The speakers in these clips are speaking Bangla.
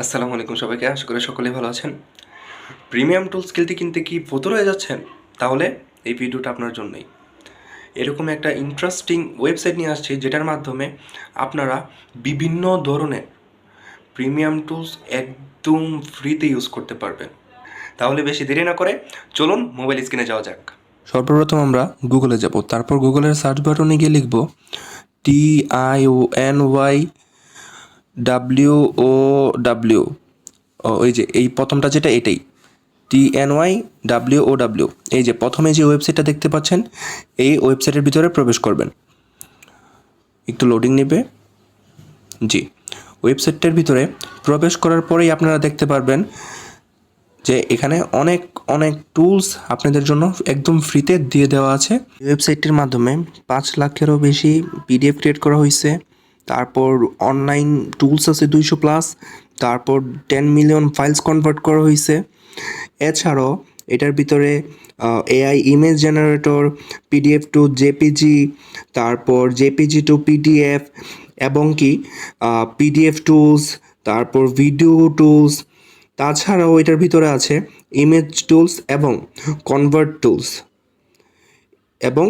আসসালামু আলাইকুম সবাইকে, আশা করি সকলেই ভালো আছেন। প্রিমিয়াম টুল স্কিলটি কিনতে কি ফতুর হয়ে যাচ্ছেন? তাহলে এই ভিডিওটা আপনার জন্যই। এরকম একটা ইন্টারেস্টিং ওয়েবসাইট নিয়ে আসছি যেটার মাধ্যমে আপনারা বিভিন্ন ধরনের প্রিমিয়াম টুলস একদম ফ্রিতে ইউজ করতে পারবেন। তাহলে বেশি দেরি না করে চলুন মোবাইল স্ক্রিনে যাওয়া যাক। সর্বপ্রথম আমরা গুগলে যাব, তারপর গুগলের সার্চ বাটনে গিয়ে লিখব TIONY WOW। ওই যে এই প্রথমটা যেটা এটাই TNYWOW। এই যে প্রথমে যে ওয়েবসাইটটা দেখতে পাচ্ছেন, এই ওয়েবসাইটের ভিতরে প্রবেশ করবেন। একটু লোডিং নেবে। জি, ওয়েবসাইটটার ভিতরে প্রবেশ করার পরেই আপনারা দেখতে পারবেন যে এখানে অনেক অনেক টুলস আপনাদের জন্য একদম ফ্রিতে দিয়ে দেওয়া আছে। ওয়েবসাইটটির মাধ্যমে 5 লাখেরও বেশি PDF ক্রিয়েট করা হয়েছে। তারপর অনলাইন টুলস আছে 200+। তারপর 10 মিলিয়ন ফাইলস কনভার্ট করা হয়েছে। এছাড়াও এটার ভিতরে AI image generator, PDF to JPG, তারপর JPG টু PDF, এবং কি PDF টুলস, তারপর ভিডিও টুলস। তাছাড়াও এটার ভিতরে আছে ইমেজ টুলস এবং কনভার্ট টুলস এবং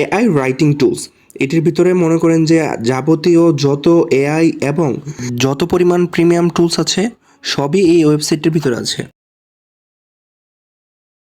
AI রাইটিং টুলস। এটির ভিতরে মনে করেন যে যাবতীয় যত AI এবং যত পরিমাণ প্রিমিয়াম টুলস আছে সবই এই ওয়েবসাইটের ভিতরে আছে।